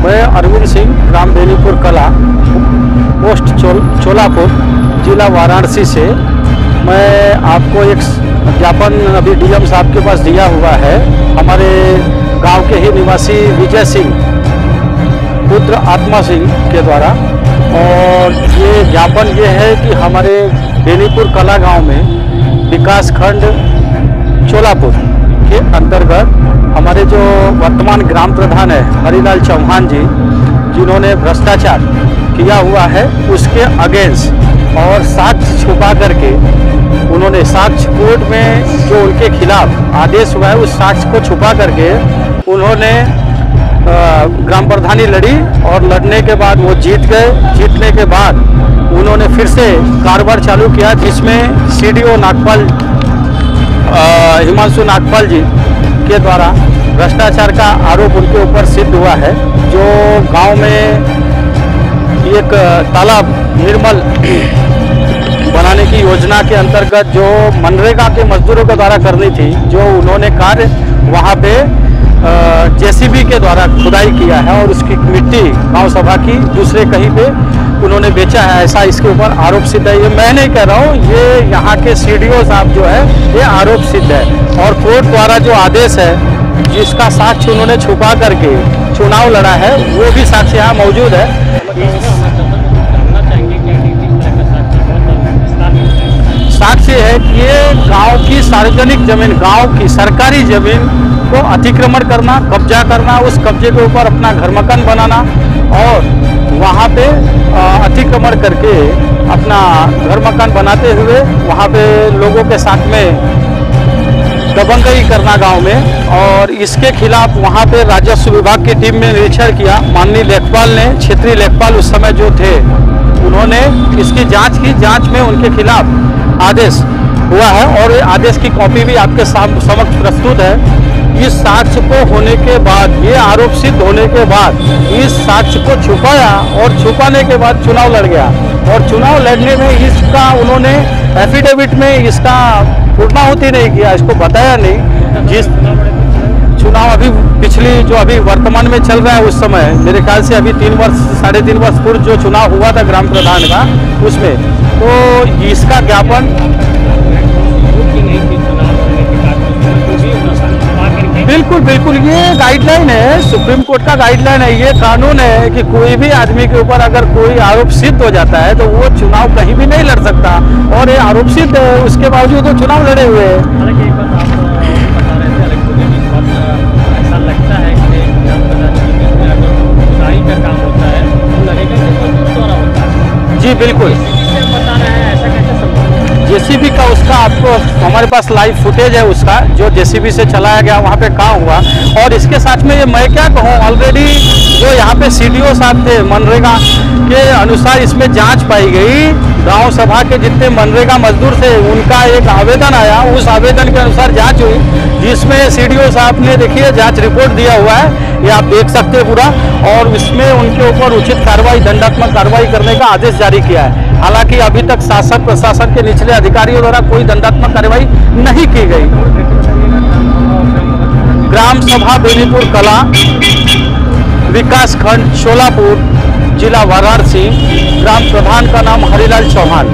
मैं अरविंद सिंह, ग्राम बेनीपुर कला, पोस्ट चोलापुर, जिला वाराणसी से। मैं आपको एक ज्ञापन अभी डीएम साहब के पास दिया हुआ है। हमारे गांव के ही निवासी विजय सिंह पुत्र आत्मा सिंह के द्वारा। और ये ज्ञापन ये है कि हमारे बेनीपुर कला गांव में विकास खंड चोलापुर के अंतर्गत हमारे जो वर्तमान ग्राम प्रधान है हरिलाल चौहान जी, जिन्होंने भ्रष्टाचार किया हुआ है, उसके अगेंस्ट और साक्ष्य छुपा करके उन्होंने साक्ष्य कोर्ट में जो उनके खिलाफ आदेश हुआ है उस साक्ष्य को छुपा करके उन्होंने ग्राम प्रधानी लड़ी और लड़ने के बाद वो जीत गए। जीतने के बाद उन्होंने फिर से कारोबार चालू किया, जिसमें सीडीओ नागपाल हिमांशु नागपाल जी के द्वारा भ्रष्टाचार का आरोप उनके ऊपर सिद्ध हुआ है। जो गांव में एक तालाब निर्मल बनाने की योजना के अंतर्गत जो मनरेगा के मजदूरों के द्वारा करनी थी, जो उन्होंने कार्य वहां पे जेसीबी के द्वारा खुदाई किया है और उसकी मिट्टी गांव सभा की दूसरे कहीं पे उन्होंने बेचा है, ऐसा इसके ऊपर आरोप सिद्ध है। ये मैं नहीं कह रहा हूँ, ये यहाँ के सीडीओ साहब जो है ये आरोप सिद्ध है। और कोर्ट द्वारा जो आदेश है जिसका साक्ष्य उन्होंने छुपा करके चुनाव लड़ा है, वो भी साक्ष्य यहाँ मौजूद है। साक्ष्य है कि ये गांव की सार्वजनिक जमीन, गांव की सरकारी जमीन को अतिक्रमण करना, कब्जा करना, उस कब्जे के ऊपर अपना घर मकान बनाना और वहाँ पे अतिक्रमण करके अपना घर मकान बनाते हुए वहाँ पे लोगों के साथ में दबंगई करना गांव में। और इसके खिलाफ वहाँ पे राजस्व विभाग की टीम ने निरीक्षण किया। माननीय लेखपाल ने, क्षेत्रीय लेखपाल उस समय जो थे, उन्होंने इसकी जांच की। जांच में उनके खिलाफ आदेश हुआ है और आदेश की कॉपी भी आपके समक्ष प्रस्तुत है। इस साक्ष्य को होने के बाद, ये आरोप सिद्ध होने के बाद, इस साक्ष्य को छुपाया और छुपाने के बाद चुनाव लड़ गया। और चुनाव लड़ने में इसका उन्होंने एफिडेविट में इसका पूर्णाहुति नहीं किया, इसको बताया नहीं। जिस चुनाव अभी पिछली जो अभी वर्तमान में चल रहा है, उस समय मेरे ख्याल से अभी 3 वर्ष 3.5 वर्ष पूर्व जो चुनाव हुआ था ग्राम प्रधान का, उसमें तो इसका ज्ञापन बिल्कुल ये गाइडलाइन है, सुप्रीम कोर्ट का गाइडलाइन है, ये कानून है कि कोई भी आदमी के ऊपर अगर कोई आरोप सिद्ध हो जाता है तो वो चुनाव कहीं भी नहीं लड़ सकता। और ये आरोप सिद्ध है, उसके बावजूद वो चुनाव लड़े हुए हैं। हालांकि एक बात आप बता रहे थे अलग ऐसा लगता है कि ग्राम प्रधान खुदाई का काम होता है तो लगेगा कि मजदूर द्वारा होता है। जी बिल्कुल, बता रहे हैं, ऐसा कैसे संभव? जेसीबी का उसका आपको हमारे पास लाइव फुटेज है उसका, जो जेसीबी से चलाया गया वहाँ पे काम हुआ। और इसके साथ में ये मैं क्या कहूँ, ऑलरेडी जो यहाँ पे सीडीओ साहब थे, मनरेगा के अनुसार इसमें जांच पाई गई। गांव सभा के जितने मनरेगा मजदूर थे उनका एक आवेदन आया, उस आवेदन के अनुसार जांच हुई, जिसमें सीडीओ साहब ने देखिए जांच रिपोर्ट दिया हुआ है, ये आप देख सकते हैं पूरा। और इसमें उनके ऊपर उचित कार्रवाई, दंडात्मक कार्रवाई करने का आदेश जारी किया है। हालांकि अभी तक शासन प्रशासन के निचले अधिकारियों द्वारा कोई दंडात्मक कार्रवाई नहीं की गई। ग्राम सभा बेनीपुर कला, विकास खंड चोलापुर, जिला वाराणसी। ग्राम प्रधान का नाम हरिलाल चौहान।